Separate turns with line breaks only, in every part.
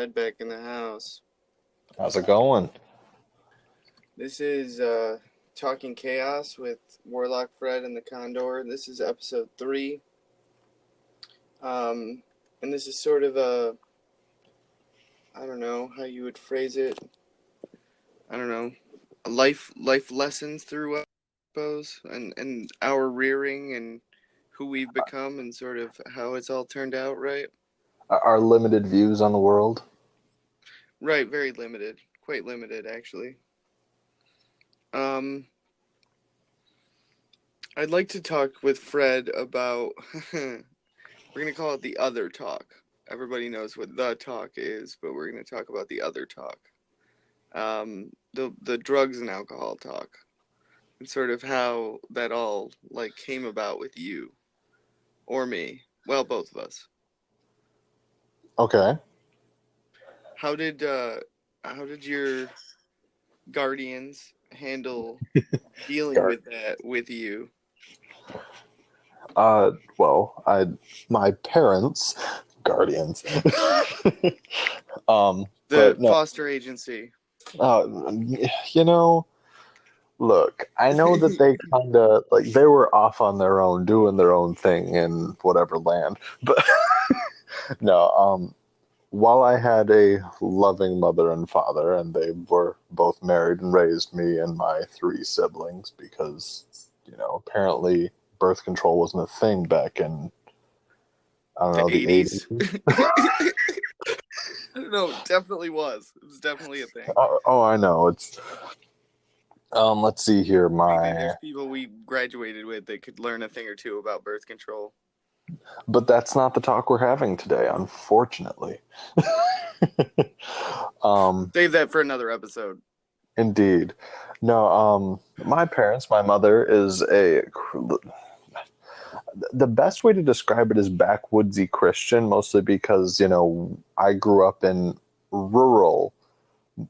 Fred back in the house.
How's it going?
This is Talking Chaos with Warlock Fred and the Condor. This is episode 3. And this is sort of I don't know how you would phrase it. I don't know. Life lessons through, I suppose, and our rearing and who we've become and sort of how it's all turned out, right?
Our limited views on the world.
Right, very limited. Quite limited, actually. I'd like to talk with Fred about, we're going to call it the other talk. Everybody knows what the talk is, but we're going to talk about the other talk. The drugs and alcohol talk. And sort of how that all, came about with you. Or me. Well, both of us.
Okay.
How did your guardians handle dealing
Guard.
with that with you?
My parents, guardians.
The
But no,
foster agency.
uh, you know, look, I know that they kind of they were off on their own, doing their own thing in whatever land. But no, while I had a loving mother and father, and they were both married and raised me and my 3 siblings, because apparently birth control wasn't a thing back in, I don't
The
know, the
80s.
80s.
I don't know. It definitely was. It was definitely a thing.
Oh, I know. It's let's see here.
Maybe there's people we graduated with that could learn a thing or two about birth control.
But that's not the talk we're having today, unfortunately.
Save that for another episode.
Indeed. No, my parents, my mother is the best way to describe it is backwoodsy Christian, mostly because, I grew up in rural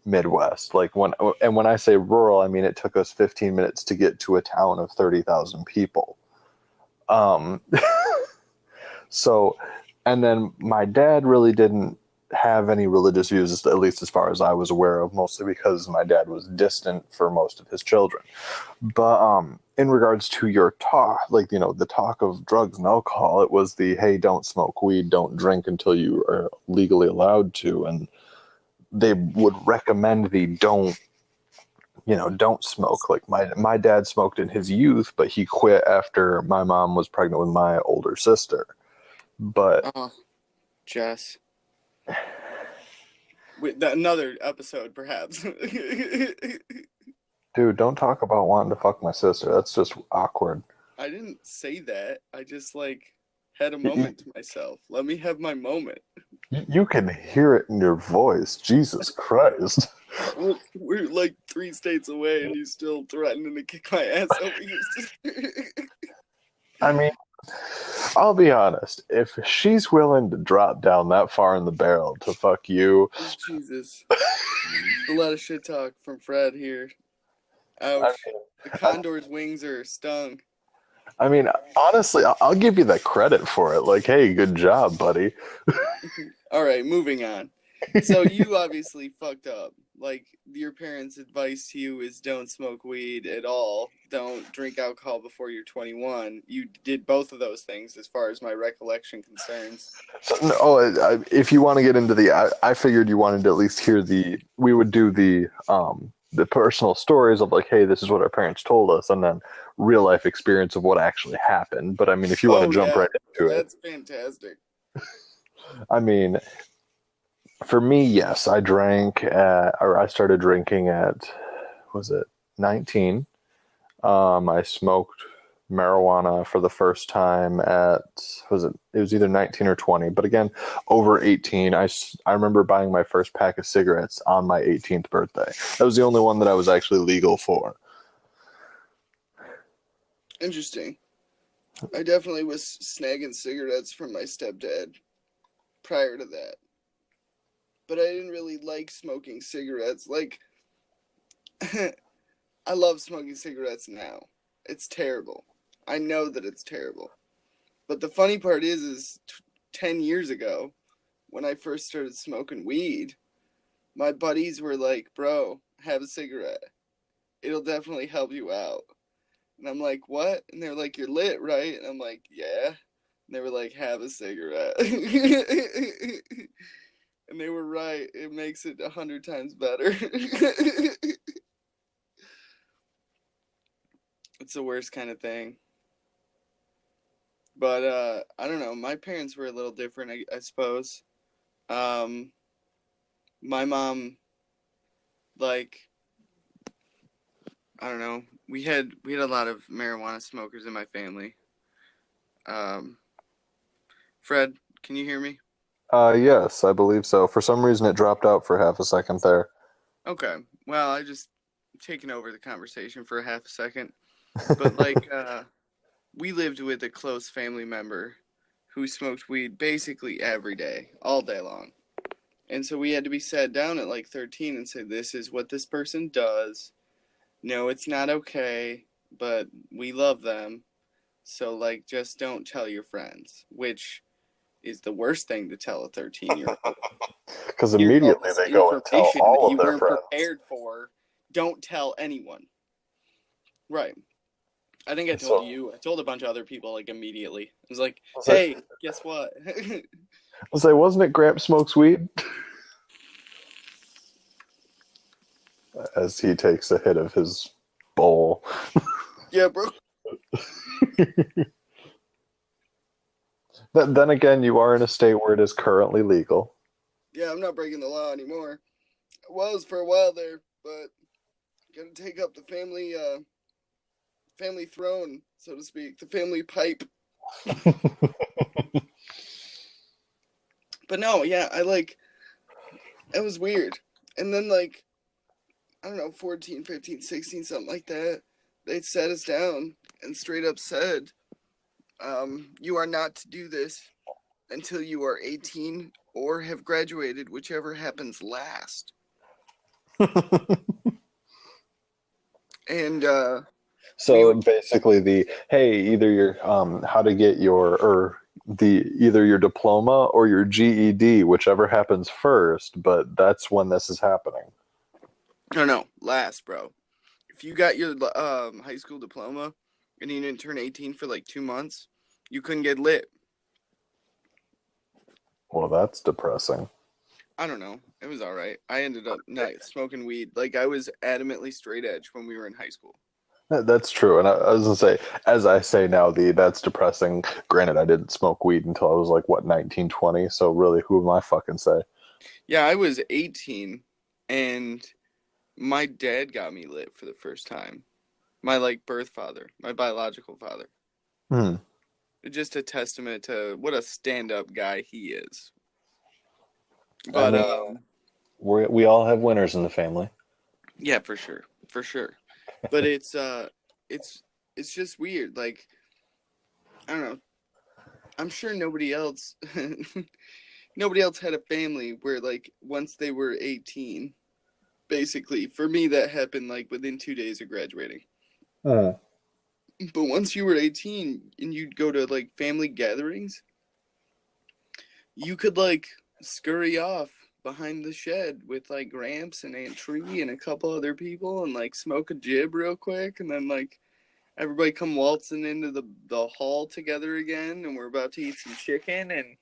Midwest. When I say rural, I mean it took us 15 minutes to get to a town of 30,000 people. Um, so, and then my dad really didn't have any religious views, at least as far as I was aware of, mostly because my dad was distant for most of his children. But in regards to your talk, the talk of drugs and alcohol, it was the, hey, don't smoke weed, don't drink until you are legally allowed to. And they would recommend the don't smoke. Like my dad smoked in his youth, but he quit after my mom was pregnant with my older sister. But
Oh, Jess. With another episode, perhaps.
dude, don't talk about wanting to fuck my sister. That's just awkward.
I didn't say that. I just, had a
You,
moment to myself. Let me have my moment.
you can hear it in your voice. Jesus Christ.
We're 3 states away and you still threatening to kick my ass over here.
I mean, I'll be honest. If she's willing to drop down that far in the barrel to fuck you,
Jesus. A lot of shit talk from Fred here.
I
Ouch.
mean,
The condor's wings are stung.
I mean, honestly, I'll give you that credit for it. Like, hey, good job, buddy.
All right, moving on. So you obviously fucked up. Your parents' advice to you is don't smoke weed at all. Don't drink alcohol before you're 21. You did both of those things as far as my recollection concerns.
So, no, if you want to get into I figured you wanted to at least hear we would do the personal stories of hey, this is what our parents told us, and then real life experience of what actually happened. But I mean, if you want to jump right into it,
that's fantastic.
I mean, for me, yes, I started drinking at, was it 19? I smoked marijuana for the first time at, it was either 19 or 20, but again, over 18. I remember buying my first pack of cigarettes on my 18th birthday. That was the only one that I was actually legal for.
Interesting. I definitely was snagging cigarettes from my stepdad prior to that. But I didn't really like smoking cigarettes. I love smoking cigarettes now. It's terrible. I know that it's terrible. But the funny part is 10 years ago, when I first started smoking weed, my buddies were like, bro, have a cigarette. It'll definitely help you out. And I'm like, what? And they're like, you're lit, right? And I'm like, yeah. And they were like, have a cigarette. And they were right. It makes it 100 times better. It's the worst kind of thing. But I don't know. My parents were a little different, I suppose. Um, my mom, like, I don't know. We had a lot of marijuana smokers in my family. Um, Fred, can you hear me?
Yes, I believe so. For some reason, it dropped out for half a second there.
Okay. Well, I just taken over the conversation for a half a second. But like we lived with a close family member who smoked weed basically every day, all day long. And so we had to be sat down at like 13 and say, this is what this person does. No, it's not okay, but we love them. So, like, just don't tell your friends, which is the worst thing to tell a 13-year-old.
Because
Here's all
immediately
this
they go and tell
information that
all of
you
their
weren't
friends.
prepared for. Don't tell anyone. Right. I think I told
So,
you. I told a bunch of other people, like, immediately. I was like,
was it,
hey, guess what?
wasn't it Gramp smokes weed? As he takes a hit of his bowl.
Yeah, bro.
Then again, you are in a state where it is currently legal.
Yeah, I'm not breaking the law anymore. I was for a while there, but gotta take up the family throne, so to speak, the family pipe. But no, yeah, it was weird. And then, like, I don't know, 14, 15, 16, something like that, they sat us down and straight up said, you are not to do this until you are 18 or have graduated, whichever happens last. And we
So
would,
basically, the hey, either your how to get your or the either your diploma or your GED, whichever happens first. But that's when this is happening.
no, last, bro. If you got your high school diploma and you didn't turn 18 for like 2 months, you couldn't get lit.
Well, that's depressing.
I don't know. It was all right. I ended up not smoking weed. Like, I was adamantly straight edge when we were in high school.
That's true, and I was gonna say, as I say now, the that's depressing. Granted, I didn't smoke weed until I was like what 19, 20. So really, who am I fucking say?
Yeah, I was 18 and my dad got me lit for the first time. My like birth father, my biological father.
Hmm.
Just a testament to what a stand-up guy he is.
I
But
mean, we all have winners in the family.
yeah, for sure. For sure. But it's it's just weird. Like, I don't know. I'm sure nobody else nobody else had a family where like once they were 18, basically. For me that happened like within 2 days of graduating.
Hmm.
But once you were 18 and you'd go to like family gatherings, you could like scurry off behind the shed with like Gramps and Aunt Tree and a couple other people and like smoke a jib real quick and then like everybody come waltzing into the hall together again and we're about to eat some chicken and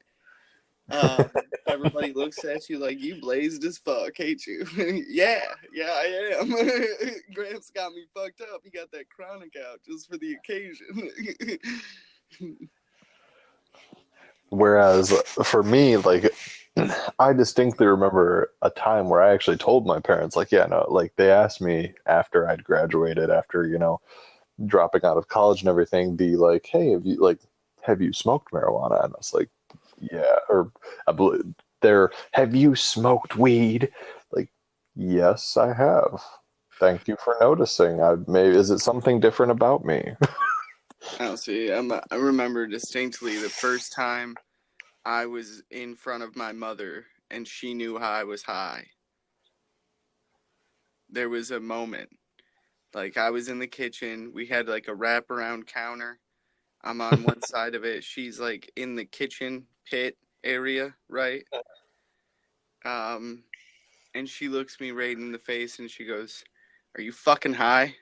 everybody looks at you like you blazed as fuck, hate you. Yeah, I am. Gramps got me fucked up. He got that chronic out just for the occasion.
Whereas for me, like, I distinctly remember a time where I actually told my parents, like, yeah, no, like they asked me after I'd graduated, after, dropping out of college and everything, be like, hey, have you smoked marijuana? And I was like, yeah, or I believe have you smoked weed? Like, yes, I have. Thank you for noticing. Maybe is it something different about me?
I don't see. I remember distinctly the first time I was in front of my mother and she knew I was high. There was a moment. Like I was in the kitchen. We had like a wraparound counter. I'm on one side of it. She's like in the kitchen pit area, right? And she looks me right in the face and she goes, "Are you fucking high?"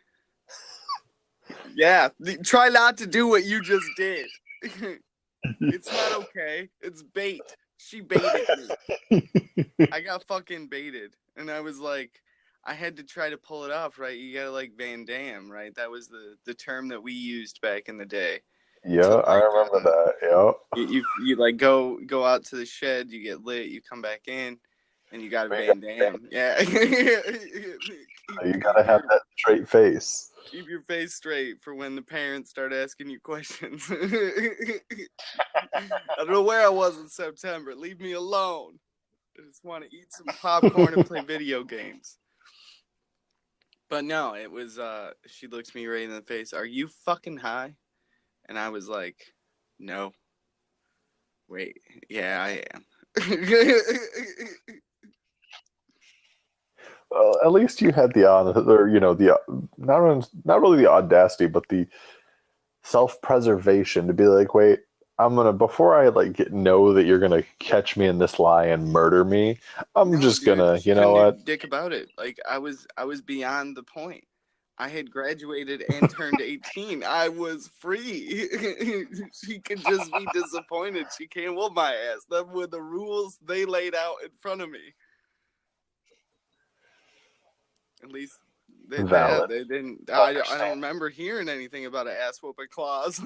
Yeah, try not to do what you just did. It's not okay. It's bait. She baited me. I got fucking baited. And I was like, I had to try to pull it off, right? You gotta like Van Damme, right? That was the term that we used back in the day.
Yeah,
To
I
like
remember that. Yeah.
you like go out to the shed, you get lit, you come back in, and you got a Van Damme. Yeah.
You gotta have that straight face.
Keep your face straight for when the parents start asking you questions. I don't know where I was in September. Leave me alone. I just want to eat some popcorn and play video games. But no, it was, she looks me right in the face. "Are you fucking high?" And I was like, "No. Wait, yeah, I am."
Well, at least you had the honor, or the not really the audacity, but the self-preservation to be like, wait, I'm gonna before I like know that you're gonna catch me in this lie and murder me, I'm
No,
just
dude,
gonna,
she
you know
couldn't do
what?
dick about it. Like I was beyond the point. I had graduated and turned 18. I was free. She could just be disappointed. She can't whoop my ass. That were the rules they laid out in front of me. At least
Valid.
they didn't. I don't
Understand.
remember hearing anything about an ass whooping clause.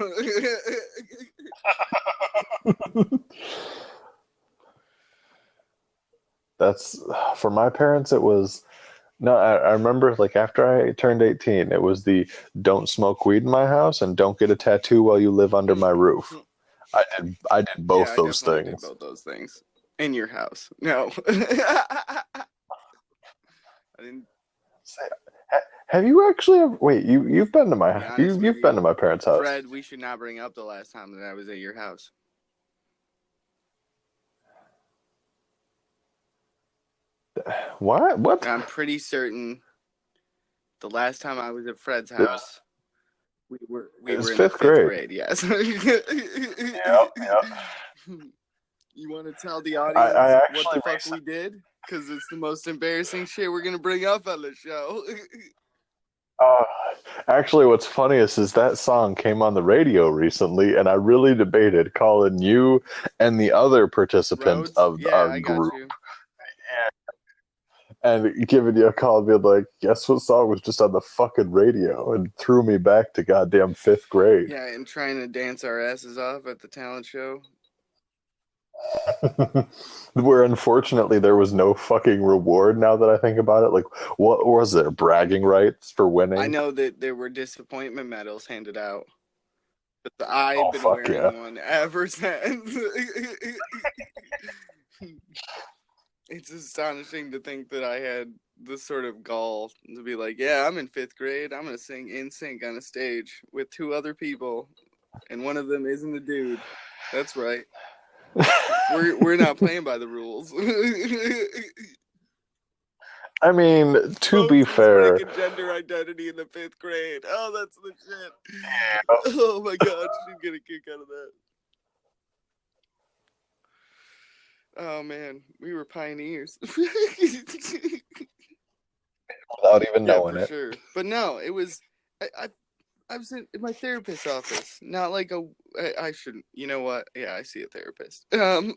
That's for my parents. It was no. I remember like after I turned 18, it was the don't smoke weed in my house and don't get a tattoo while you live under my roof. I did
Yeah,
both
I
those
definitely did
things.
both those things in your house. No, I didn't.
Say, have you actually wait, you've been to
To be
my
honest with
you've been
you,
to my parents' house.
Fred, we should not bring up the last time that I was at your house.
What?
I'm pretty certain the last time I was at Fred's
It was,
house, we
it was
were in the
fifth
fifth
grade.
grade. Yes.
Yep, yep.
You want to tell the
I
audience what the
actually
fuck we did? Because it's the most embarrassing shit we're gonna bring up on the show.
uh, actually, what's funniest is that song came on the radio recently, and I really debated calling you and the other participant
Rhodes?
of
Yeah,
our
I got
group
you.
and giving you a call and being like, guess what song was just on the fucking radio and threw me back to goddamn fifth grade.
Yeah, and trying to dance our asses off at the talent show.
Where unfortunately there was no fucking reward now that I think about it. Like, what was there? Bragging rights for
I
winning?
know that there were disappointment medals handed out, but I've
Oh,
been
fuck yeah.
wearing one ever since. It's astonishing to think that I had this sort of gall to be like, yeah, I'm in fifth grade. I'm gonna sing in sync on a stage with two other people, and one of them isn't a dude. That's right. We're not playing by the rules.
I mean, to be
Rhodes was
fair,
breaking gender identity in the fifth grade. Oh, that's the shit. Oh my god, she'd get a kick out of that. Oh man, we were pioneers.
without even
Yeah,
knowing
for
it.
sure. But no, it was. I was in my therapist's office. Not like a. I shouldn't. You know what? Yeah, I see a therapist. Who?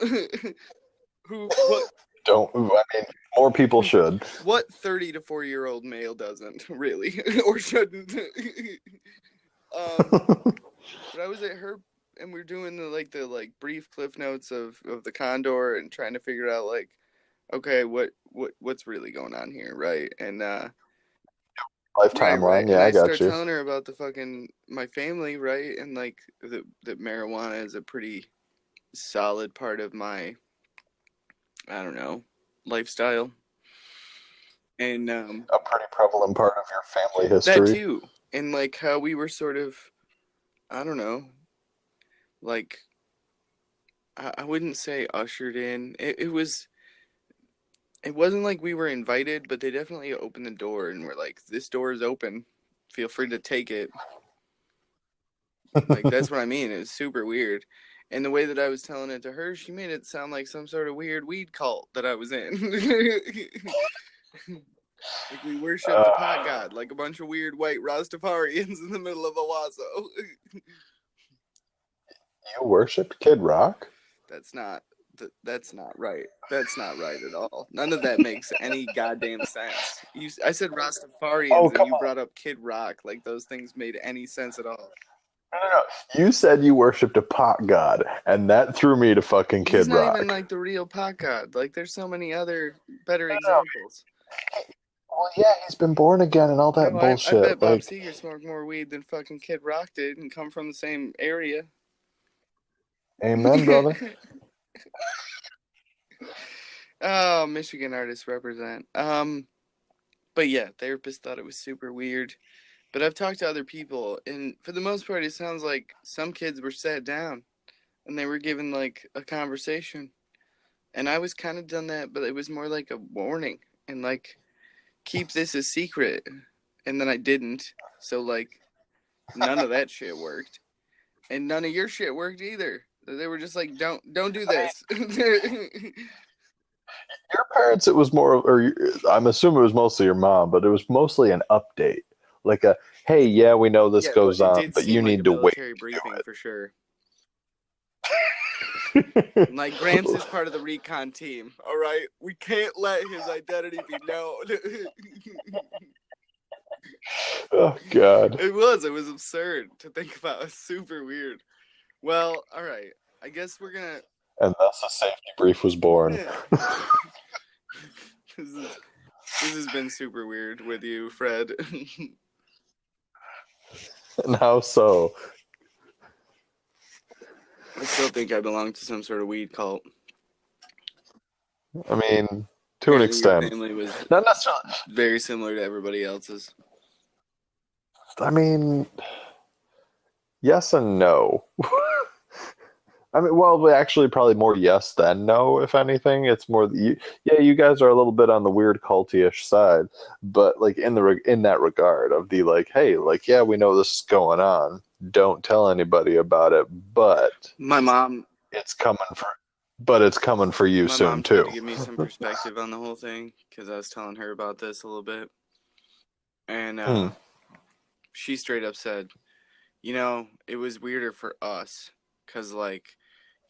What?
Don't, I mean, more people should.
What 30 to 40-year-old male doesn't really or shouldn't? But I was at her and we were doing the brief cliff notes of the Condor and trying to figure out like, okay, what's really going on here, right? And
Life
right.
timeline,
And
yeah, I
I
got
start
you.
telling her about the fucking my family, right? And like that marijuana is a pretty solid part of my, I don't know, lifestyle. And
A pretty prevalent part of your family
that
history.
too. And like how we were sort of, I don't know, like I wouldn't say ushered in. It wasn't like we were invited, but they definitely opened the door and were like, "This door is open. Feel free to take it." Like, that's what I mean. It was super weird. And the way that I was telling it to her, she made it sound like some sort of weird weed cult that I was in. Like, we worship the pot god, like a bunch of weird white Rastafarians in the middle of Owasso.
You worshipped Kid Rock?
That's not right. That's not right at all. None of that makes any goddamn sense. I said Rastafarians, and you brought up Kid Rock, like those things made any sense at all.
No. You said you worshipped a pot god, and that threw me to fucking Kid Rock.
He's not even like the real pot god. Like, there's so many other better examples.
Well, yeah, he's been born again and all that bullshit.
I bet Bob Seger smoked more weed than fucking Kid Rock did and come from the same area.
Amen, brother.
Oh, Michigan artists represent. But yeah, therapists thought it was super weird. But I've talked to other people, and for the most part, it sounds like some kids were sat down and they were given like a conversation. And I was kind of done that, but it was more like a warning and like, keep this a secret. And then I didn't. So like, none of that shit worked. And none of your shit worked either. They were just like, don't do this.
Your parents, it was more, or I'm assuming it was mostly your mom, but it was mostly an update. Like a, hey, yeah, we know this goes on, but you need to wait.
Military briefing for sure. Like, Gramps is part of the recon team, all right? We can't let his identity be known.
Oh, God.
It was absurd to think about. It's super weird. Well, all right. I guess we're going to...
And thus a safety brief was born.
This has been super weird with you, Fred.
And how so?
I still think I belong to some sort of weed cult.
I mean, to an extent.
Your family was
not necessarily
very similar to everybody else's.
I mean, yes and no. I mean, well, actually, probably more yes than no, if anything. It's more, you guys are a little bit on the weird culty-ish side, but like in that regard of the like, hey, like, yeah, we know this is going on. Don't tell anybody about it, but
my mom,
it's coming for you soon too.
My mom tried to give me some perspective on the whole thing because I was telling her about this a little bit, and she straight up said, it was weirder for us because like,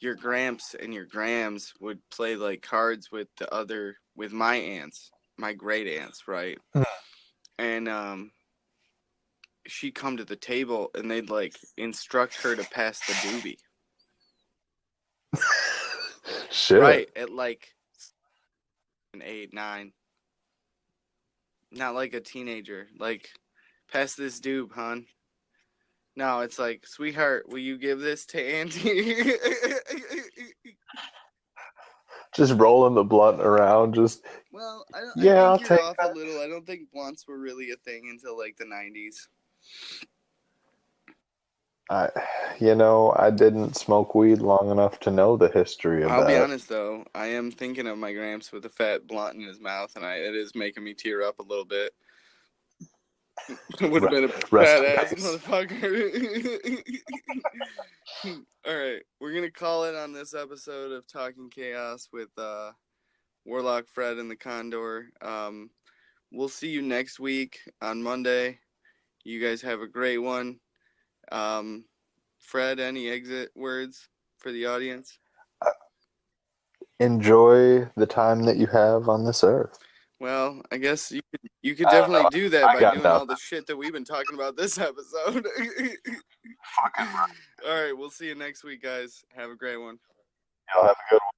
your Gramps and your Grams would play like cards with my aunts, my great aunts, right? And she'd come to the table and they'd like instruct her to pass the doobie.
Shit.
Right, at like 8, 9. Not like a teenager. Like, pass this doob, hon. No, it's like, sweetheart, will you give this to Auntie?
Just rolling the blunt around,
Well, I think
I'll
you're
take
off a little. I don't think blunts were really a thing until like the 90s.
I didn't smoke weed long enough to know the history of that.
I'll be honest though, I am thinking of my Gramps with a fat blunt in his mouth, and it is making me tear up a little bit. It would have been a badass motherfucker. All right, we're gonna call it on this episode of Talking Chaos with Warlock Fred and the Condor. We'll see you next week on Monday. You guys have a great one. Fred, any exit words for the audience?
Enjoy the time that you have on this earth.
Well, I guess you could definitely do that by doing all the shit that we've been talking about this episode.
Fucking right.
All right, we'll see you next week, guys. Have a great one.
Y'all have a good one.